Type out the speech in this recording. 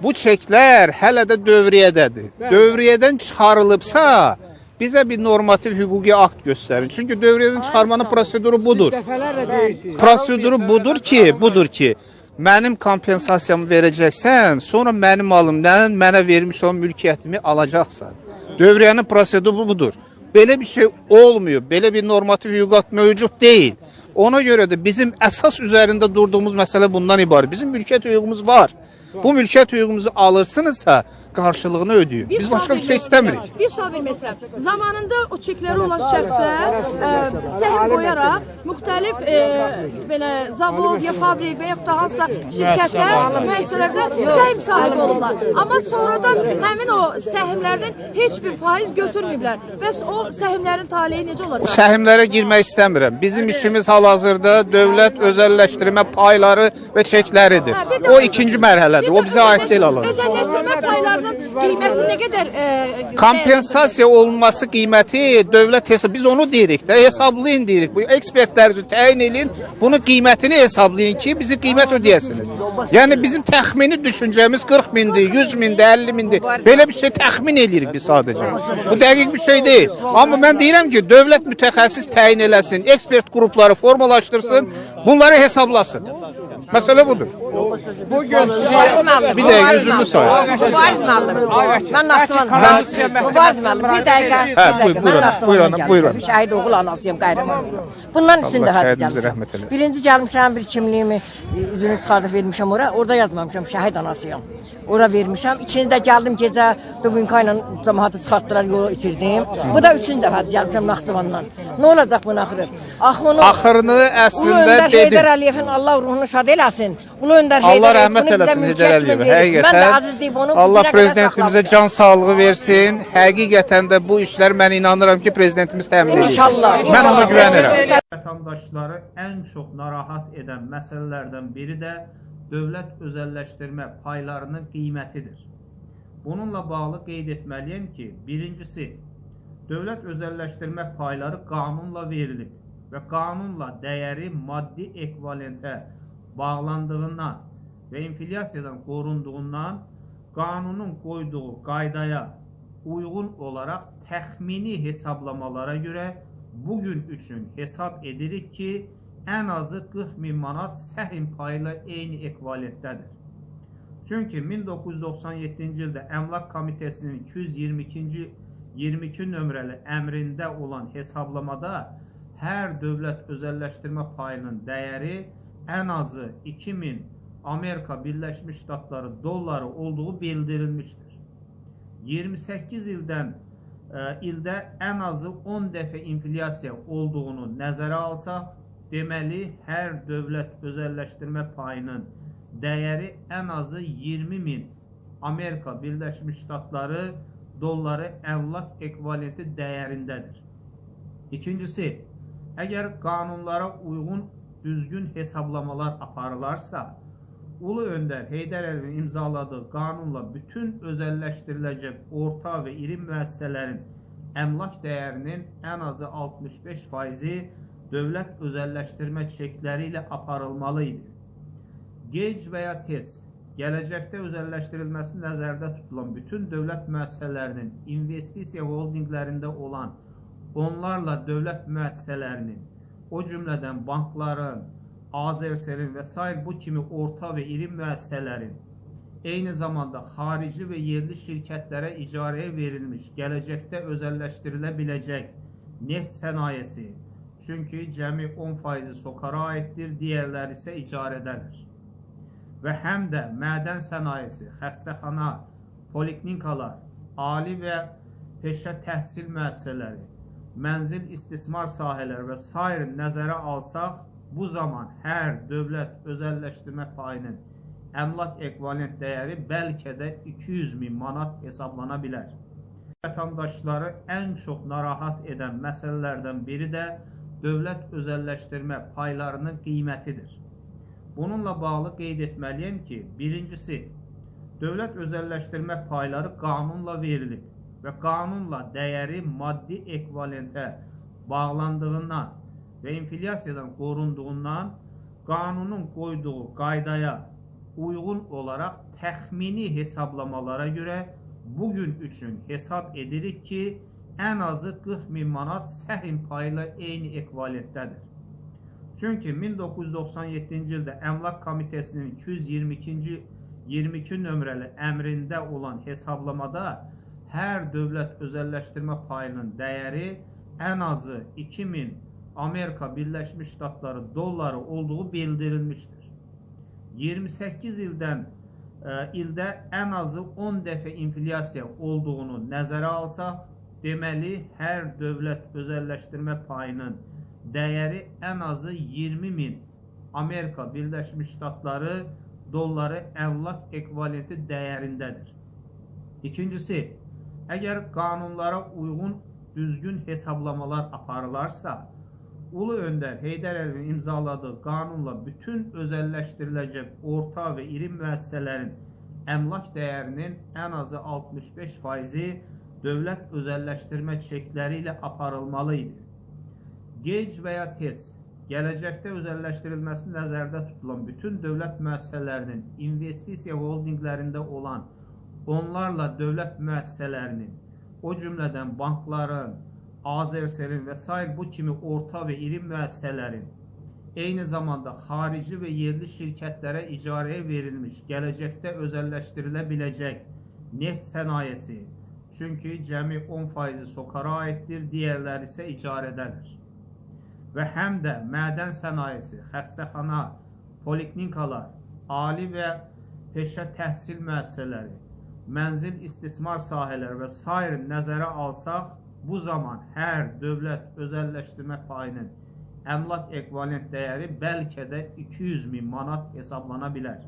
Bu çeklər hələ də dövriyyədədir. Dövriyyədən çıxarılıbsa, bizə bir normativ hüquqi akt göstərin. Çünki dövriyyədən çıxarmanın proseduru budur. Proseduru budur ki, mənim kompensasiyamı verəcəksən, sonra mənim alımdan mənə vermiş olan mülkiyyətimi alacaqsan. Dövriyyənin proseduru budur. Belə bir şey olmuyor. Belə bir normativ hüquqi akt mövcud deyil. Ona görə də bizim əsas üzərində durduğumuz məsələ bundan ibarət. Bizim mülkiyyət hüququmuz var. Bu mülkiyyət hüququmuzu alırsınızsa qarşılığını ödəyin. Biz başqa bir şey istəmirik. Bir sual vermək zamanında o çekləri olan şəxslər səhm qoyaraq müxtəlif belə zavod ya fabrik və yaxud da hansısa şirkətlər, müəssisələrdə səhm sahibi olurlar. Amma sonradan həmin o səhmlərdən heç bir faiz götürməyiblər. Bəs o səhmlərin taleyi necə olacaq? O səhmlərə girmək istəmirəm. Bizim işimiz hal-hazırda dövlət özəlləşdirmə payları və çekləridir. O ikinci mərhələdir. O bizə aid deyil alan. Özəlləşdirmə paylarının qiyməti nə qədər? Kompensasiya olması qiyməti dövlət hesab. Biz onu deyirik də, hesablayın deyirik. Bu ekspertlərinizi təyin edin, bunun qiymətini hesablayın ki, bizi qiymət ödəyəsiniz. Yəni bizim təxmini düşüncəmiz 40 mindir, 100 mindir, 50 mindir. Belə bir şey təxmin edirik biz sadəcə. Bu dəqiq bir şey deyil. Amma mən deyirəm ki, dövlət mütəxəssis təyin eləsin, ekspert qrupları formalaşdırsın, bunları hesablasın. Məsələ budur. Bugün bir dəqiqə üzümü sayın. Mən Naxçıvan. Bir dəqiqə. Buyurun. Şəhid oğul anlatıyım qəhrəman. Bundan içində şəhidimizə rəhmət eləsin. Birinci gəlmişəm bir kimliyimi üzünü çıxardıb vermişəm ora. Orada yazmamışam şəhid anasıyam. Ora vermişəm. İkinci də gəldim gecə Dubinka ilə cəmaatı çıxartdılar, yolu itirdim. Bu da üçüncü dəfədir gəlmişəm Naxçıvandan. Nə olacaq bunun axırı? Axırını əslində dedim. Heydər Əliyevin Allah ruhunu şad eləsin. Ulu Öndər Allah rəhmət eləsin Heydər Əliyev. Həqiqətən Allah prezidentimizə can sağlığı versin. Həqiqətən də bu işlər mən inanıram ki, prezidentimiz təmin edir. İnşallah. Mən ona güvənirəm. Vətəndaşları ən çox narahat edən məsələlərdən biri də dövlət özəlləşdirmə paylarının qiymətidir. Bununla bağlı qeyd etməliyəm ki, birincisi, dövlət özəlləşdirmə payları qanunla verilib və qanunla dəyəri maddi ekvivalentə bağlandığından və inflyasiyadan qorunduğundan qanunun qoyduğu qaydaya uyğun olaraq təxmini hesablamalara görə bugün üçün hesab edirik ki, ən azı 40 min manat səhm payı ilə eyni ekvivalentdədir. Çünki 1997-ci ildə Əmlak Komitəsinin 222 nömrəli əmrində olan hesablamada hər dövlət özəlləşdirmə payının dəyəri ən azı 2000 Amerika Birləşmiş Ştatları dolları olduğu bildirilmişdir. 28 ildə ən azı 10 dəfə inflyasiya olduğunu nəzərə alsaq, deməli, hər dövlət özəlləşdirmə payının dəyəri ən azı 20 min Amerika Birləşmiş Ştatları dolları əmlak ekvivalenti dəyərindədir. İkincisi, əgər qanunlara uyğun düzgün hesablamalar aparılarsa, Ulu Öndər Heydər Əliyevin imzaladığı qanunla bütün özəlləşdiriləcək orta və iri müəssisələrin əmlak dəyərinin ən azı 65%-i dövlət özəlləşdirmə çekləri ilə aparılmalı idi. Gec və ya tez, gələcəkdə özəlləşdirilməsi nəzərdə tutulan bütün dövlət müəssisələrinin investisiya holdinglərində olan onlarla dövlət müəssisələrinin, o cümlədən bankların, Azerselin və s. bu kimi orta və iri müəssisələrin, eyni zamanda xarici və yerli şirkətlərə icarəyə verilmiş, gələcəkdə özəlləşdirilə biləcək neft sənayesi, çünki cəmi 10% SOCAR-a aiddir, digərləri isə icarədədir. Və həm də mədən sənayesi, xəstəxana, poliklinikalar, ali və peşə təhsil müəssisələri, mənzil istismar sahələri və s. nəzərə alsaq, bu zaman hər dövlət özəlləşdirmə payının əmlak ekvivalent dəyəri bəlkə də 200 min manat hesablana bilər. Vətəndaşları ən çox narahat edən məsələlərdən biri də dövlət özəlləşdirmə paylarının qiymətidir. Bununla bağlı qeyd etməliyəm ki, birincisi, dövlət özəlləşdirmə payları qanunla verilib və qanunla dəyəri maddi ekvivalentə bağlandığından və inflyasiyadan qorunduğundan qanunun qoyduğu qaydaya uyğun olaraq təxmini hesablamalara görə bugün üçün hesab edirik ki, ən azı 40.000 manat səhm payı ilə eyni ekvivalentdədir. Çünki 1997-ci ildə Əmlak Komitəsinin 222 nömrəli əmrində olan hesablamada hər dövlət özəlləşdirmə payının dəyəri ən azı 2000 Amerika Birləşmiş Ştatları dolları olduğu bildirilmişdir. 28 ildə ən azı 10 dəfə inflyasiya olduğunu nəzərə alsaq, deməli, hər dövlət özəlləşdirmə payının dəyəri ən azı 20.000 Amerika Birləşmiş Ştatları dolları əmlak ekvivalenti dəyərindədir. İkincisi, əgər qanunlara uyğun düzgün hesablamalar aparılarsa, Ulu Öndər Heydər Əliyevin imzaladığı qanunla bütün özəlləşdiriləcək orta və iri müəssisələrin əmlak dəyərinin ən azı 65%-i dövlət özəlləşdirmə çekləri ilə aparılmalı idi. Gec və ya tez, gələcəkdə özəlləşdirilməsi nəzərdə tutulan bütün dövlət müəssisələrinin investisiya holdinglərində olan onlarla dövlət müəssisələrinin, o cümlədən bankların, Azerselin və s. bu kimi orta və iri müəssisələrin, eyni zamanda xarici və yerli şirkətlərə icarəyə verilmiş, gələcəkdə özəlləşdirilə biləcək neft sənayesi, çünki cəmi 10% SOCAR-a aiddir, digərləri isə icarədədir. Və həm də mədən sənayesi, xəstəxana, poliklinikalar, ali və peşə təhsil müəssisələri, mənzil istismar sahələri və s. nəzərə alsaq, bu zaman hər dövlət özəlləşdirmə payının əmlak ekvivalent dəyəri bəlkə də 200.000 manat hesablana bilər.